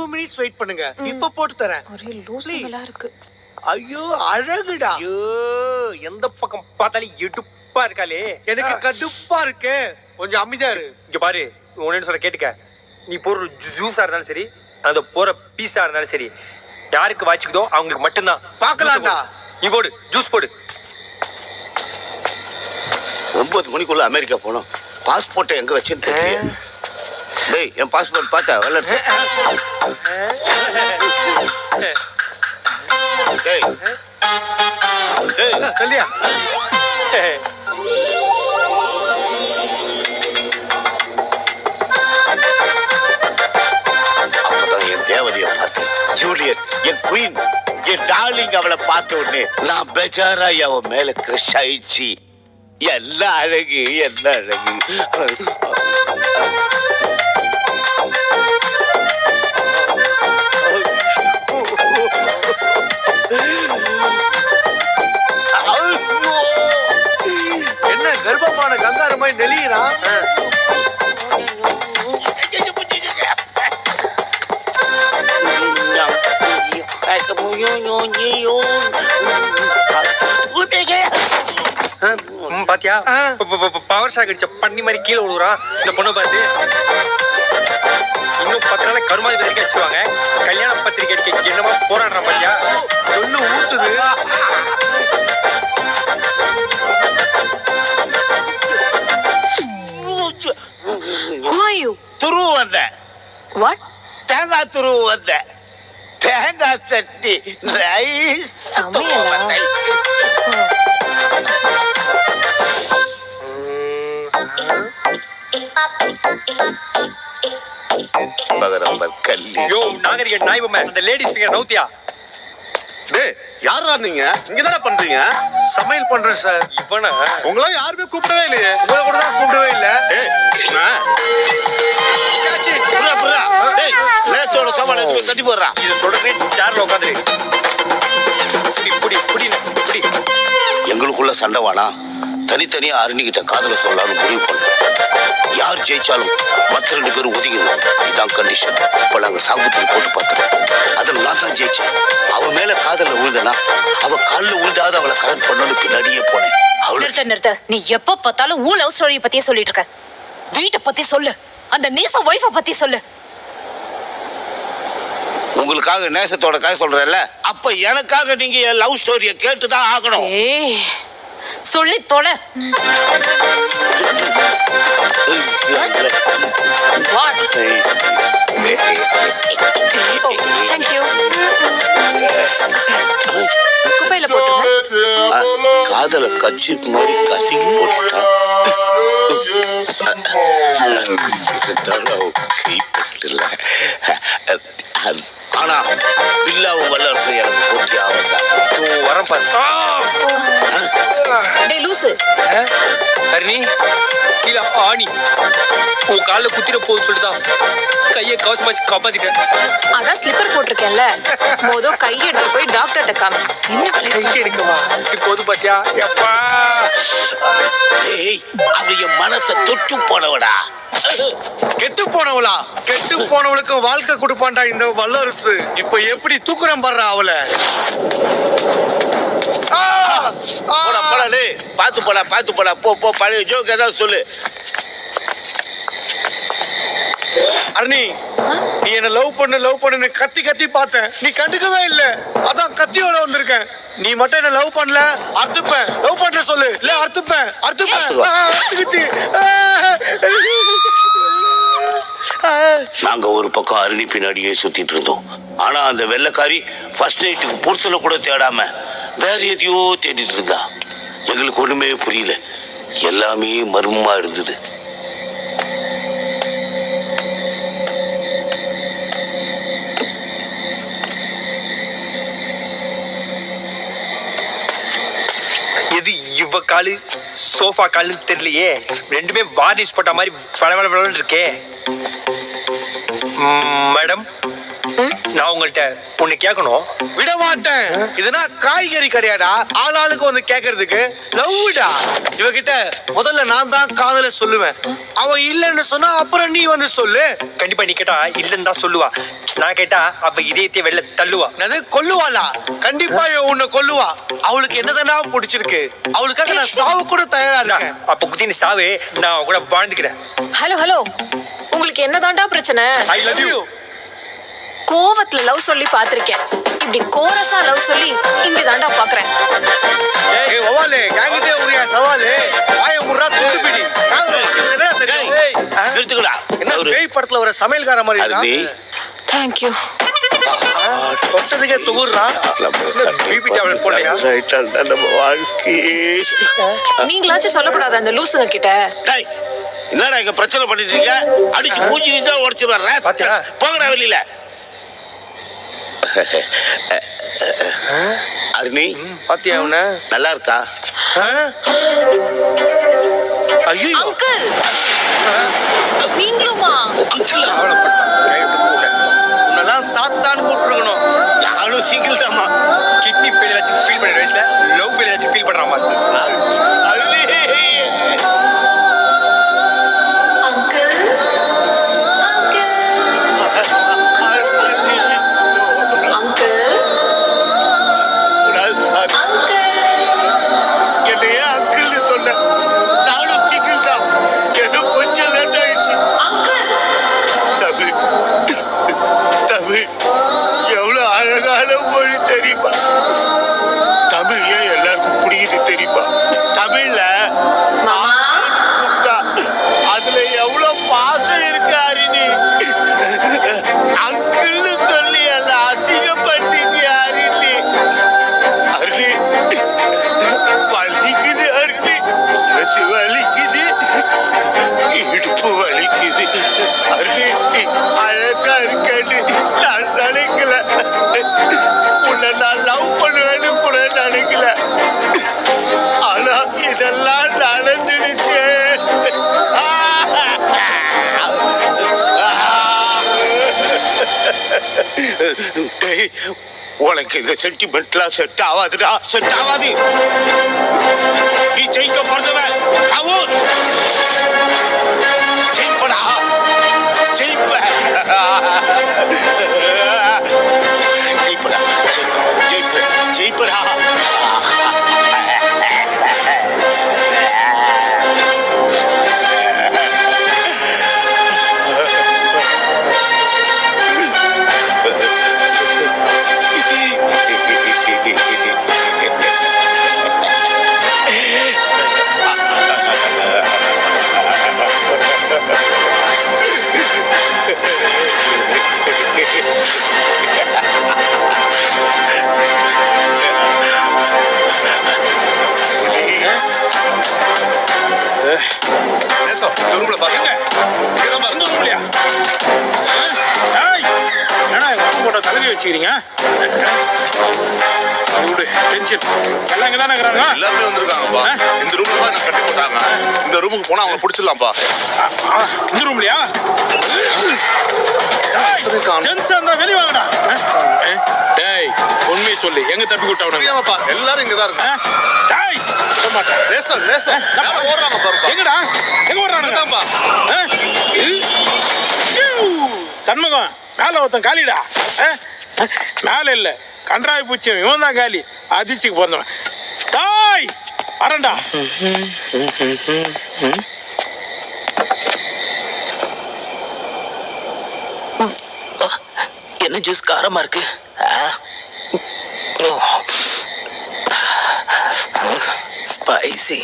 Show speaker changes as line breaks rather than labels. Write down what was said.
2 minutes wait பண்ணுங்க. இப்ப போட்டு தரேன்.
ஒரே லூசுங்களா இருக்கு.
ஐயோ அழகுடா.
ஐயோ எந்த பக்கம் பார்த்தாலும் இடுப்பா இருக்காளே.
எனக்கு கடுப்பா இருக்கு. கொஞ்சம் அமைதியா இரு.
இங்க பாரு, உன்ன சொல்ல கேட்டுக்க. நீ போற ஜூஸா இருந்தாலும் சரி, அந்த போற பீஸா இருந்தாலும் சரி, யாருக்கு வாய்ச்சிக்குதோ அவங்களுக்கு மட்டும்தான்.
பார்க்கலாம்டா.
நீ போடு, ஜூஸ் போடு.
9 மணிக்குள்ள அமெரிக்கா போனோம். பாஸ்போர்ட்டை எங்க வச்சுன்னு தெரியல. டேய், என் பாஸ்போர்ட் பார்த்தா வெள்ள. டேய் டேய்
கல்யா.
அப்பதான் என் தேவதையை பார்த்தேன். ஜூலியட், என் குயின், என் டார்லிங். அவளை பார்த்த உடனே நான் பெஜாராய் அவன் மேல கிரஷ் ஆயிடுச்சு. என்ன அழகு, என்ன அழகு.
என்ன கர்ப்பமான கங்காரு மாதிரி நெளியிறான்.
பாத்தியா, பவர் ஷாக் அடிச்ச பண்ணி மாதிரி கீழே விழுவுறான் இந்த பொண்ணை பார்த்து. இன்னும் 10 நாள் கருமாதி பத்திரிக்கை வச்சுருவாங்க. கல்யாண பத்திரிக்கை அடிக்க என்னமா போராடுறான் பாத்தியா.
சொல்லு ஊத்துது.
Who are you?
துருவு வந்த
What?
தேங்காய் துருவு வந்த தேங்காய் சட்னி ரைஸ்.
சமையலா?
கல்லி.
யோ நாகரிக நாய்வமே, அந்த லேடிஸ் ஃபிங்கர் நவுத்தியா.
டேய், யாரா நீங்க? இங்க என்ன பண்றீங்க?
சமையல் பண்றேன் சார்.
இவனா
உங்கள யாருமே கூப்பிடவே இல்லையே.
உங்களை கூட தான் கூப்பிடவே இல்ல.
ஏய்,
புறா, புறா. டேய், லேசோட சாமான கட்டி போடுறா.
இது சொல்றதே சேர்ல உட்காந்துரு. இப்படி இப்படி இப்படி
எங்களுக்குள்ள சண்டை வானா தனித்தனியா அருணிக்கிட்ட காதல சொல்லலாம்னு முடிவு பண்ணோம். யார் ஜெயிச்சாலும் மற்ற 2 பேரும் ஒதுங்கணும். இதான் கண்டிஷன். அப்ப நாங்க சாகுபத்திரி போட்டு பார்த்தோம். அதில் நான் தான் ஜெயிச்சேன். அவன் மேல காதல விழுந்தனா அவ காலில் விழுந்தாது அவளை கரெக்ட் பண்ணணும்னு பின்னாடியே போனேன்.
நிறுத்த. நீ எப்ப பார்த்தாலும் ஊ லவ் ஸ்டோரிய பத்தியே சொல்லிட்டு இருக்க. வீட்டை பத்தி சொல்லு. அந்த நீச ஒய்ஃப பத்தி சொல்லு.
உங்களுக்காக நேசத்தோட கதை சொல்றேன்ல, அப்ப எனக்காக நீங்க என் லவ் ஸ்டோரிய கேட்டுதான் ஆகணும்.
ஏய், சொல்லி தொலை. What? Oh, thank you. குப்பையில போட்டுருங்க.
காதல கட்சி மாதிரி கசிங்கி போட்டுட்டான். ஆனா பில்லாவும் வல்லரசு எனக்கு போட்டி ஆவத்தான்
வரம் பாரு.
டேய் லூசு.
அருணி கீழே ஆணி உன் காலில் குத்திர போகுது சொல்லிதான் கையை கவசமாச்சு காப்பாத்திட்டேன்.
அதான் ஸ்லிப்பர் போட்டிருக்கேன்ல, மொத கையை எடுத்து போய் டாக்டர்கிட்ட காமி. என்ன
கை எடுக்கவா இப்போது பாத்தியா எப்பா.
அவ என் மனசை தொட்டு போனவடா.
கெட்டு போனவளா? கெட்டு போனவளுக்கு வாழ்க்கை கொடுப்பான்டா இந்த வல்லரசு. இப்ப எப்படி தூக்குறேன் பாடுறா அவளை.
பாத்து போடா போ. பழைய ஜோக் ஏதாவது சொல்லு.
அருணி, நீ என்ன லவ் பண்ணு கத்தி கத்தி பார்த்தேன். நீ கண்டுக்கவே இல்ல. அதான் கத்தியோட வந்திருக்கேன். நீ மட்டும் என்ன லவ் பண்ணல, அறுத்துப்பேன். லவ் பண்ற சொல்லு. இல்ல அறுத்துப்பேன். அறுத்துக்கிச்சு.
நாங்க ஒரு பக்கம் அருணி பின்னாடியே சுத்திட்டு இருந்தோம். ஆனா அந்த வெள்ளைக்காரி ஃபர்ஸ்ட் நைட்டுக்கு புருஷனை கூட தேடாம வேற எதையோ தேடிட்டு இருந்தா. எங்களுக்கு ஒண்ணுமே புரியல. எல்லாமே மர்மமா இருந்தது.
எது இவ காலு சோஃபா காலுன்னு தெரியலையே. ரெண்டுமே வார்னிஷ் போட்ட மாதிரி வள இருக்கே. மேடம் நான் உங்கள்கிட்ட ஒண்ணு கேட்கணும்.
விட மாட்டேன். இதுனா காய்கறி கிடையாடா, ஆளாளுக்கு வந்து கேக்குறதுக்கு. லவ்டா. இவகிட்ட முதல்ல நான் தான் காதல சொல்லுவேன். அவ இல்லைன்னு சொன்னா அப்புறம் நீ வந்து சொல்லு.
கண்டிப்பா நீ கேட்டா இல்லன்னு தான் சொல்லுவா. நான் கேட்டா அவ இதயத்தை வெளில தள்ளுவா.
அது கொல்லுவாளா? கண்டிப்பா இவ உன்னை கொல்லுவா. அவளுக்கு என்னதானா பிடிச்சிருக்கு. அவளுக்காக நான் சாவு கூட தயாரா இருக்கேன்.
அப்ப குத்தி நீ சாவு, நான் அவ கூட வாழ்ந்துக்கிறேன்.
ஹலோ உங்களுக்கு என்னதான்டா பிரச்சனை?
I love you.
கோவத்துல லவ் சொல்லி பாத்திருக்கேன். இப்படி கோரஸா லவ் சொல்லி இங்க தாண்டா பாக்குறேன்.
ஏய் ஒவாலே, என்கிட்ட ஒரே சவாலே. வாய முறா துண்டு பிடி. காதல பத்தி என்ன தெரியும்?
நிறுத்துக்கடா.
என்ன பேய் படத்துல ஒரு சமையல்கார மாதிரி
அருணி,
தேங்க் யூ.
தொட்டதுக்கே துகுறான்.
பிபி டேப்லெட் போடுறியா?
நம்ம வாழ்க்கை.
நீங்களாச்சும் சொல்லக்கூடாது அந்த லூசுங்க கிட்ட.
டேய், என்னடா இங்க பிரச்சனை பண்ணிட்டு இருக்க? அடிச்சு மூஞ்சி தான் உடைச்சிருவேன்.
பாத்தியா?
போங்கடா வெளியில. அருணி,
பாத்தியா அவன?
நல்லா இருக்கா?
ஐயோ,
அங்கிள் நீங்களுமா?
உன்னெல்லாம் தாத்தான்னு கூப்பிட்டுருக்கணும்.
நானும் சிங்கிள் தாமா.
கிட்னி ஃபெயிலியர் ஆச்சு ஃபீல் பண்ற வயசுல லவ் ஃபெயிலியர் ஆச்சு ஃபீல் பண்ற மாதிரி.
Aruni,
uncle uncle uncle uncle
என்னையே அங்கிள்னு சொன்ன. நானும் சிங்கிள் தான். ஏதோ கொஞ்சம் லேட் ஆயிடுச்சு.
அங்கிள்
தமிழ், தமிழ் எவ்வளவு அழகான மொழி தெரியுமா? தமிழ் ஏன் எல்லாருக்கும் புரியுது தெரியுமா? தமிழ்ல
மாமா
கூப்பிட்டா அதுல எவ்வளவு பாசம் இருக்கு அரிணி. அங்கிள்னு சொல்லி எல்லாம் அசிங்கப்படுத்திட்டு அரிணி. அரிணி வலிக்குது, அரிணி மனசு வலிக்குது, இடுப்பு வலிக்குது. அரிணி அழகா இருக்கன்னு நான் நினைக்கல. உன்னை நான் லவ் பண்ணுவேன்னு கூட நினைக்கல. ஆனா இதெல்லாம் நடந்துடுச்சு. டேய், உனக்கு இந்த சென்டிமெண்ட்லாம் செட் ஆகாதுடா, செட் ஆகாது. நீ ஜெயிக்க போறதவன் தாவூத். ஜெயிப்படா, ஜெயிப்ப. ஜெயிப்படா, ஜெயிப்ப, ஜெயிப்படா.
ரூம்ல பாருங்க. இங்கதான் பாருங்க.
இல்லையா? என்னடா போட்ட தலைவி வச்சுக்கிறீங்க? விடு, டென்ஷன். எல்லாம் இங்க தானே இருக்கிறாங்க.
எல்லாருமே வந்திருக்காங்கப்பா. இந்த ரூம்ல தான் எனக்கு கட்டி போட்டாங்க. இந்த ரூமுக்கு போனா அவங்க பிடிச்சிடலாம்ப்பா.
இந்த ரூம்லையா? ஜென்ஸா இருந்தா வெளிய வாங்கடா. டேய், உண்மையை சொல்லு, எங்க தப்பி விட்டவனுங்க?
தெரியாமப்பா, எல்லாரும் இங்கதான் இருக்காங்க.
டேய், விட மாட்டேன்.
நேசம், நேசம். யாரோ ஓடுறாங்க பாருப்பா.
எங்கடா? எங்க ஓடுறானுங்க?
இங்கதான்ப்பா.
சண்முகம், மேல ஒருத்தன் காலிடா. மேல இல்ல, கன்றாய் பூச்சி, இவன் தான் காலி. அதிர்ச்சிக்கு பிறந்தவன். டாய் வரண்டா.
என்ன ஜூஸ் காரமா இருக்கு? ஸ்பைசி.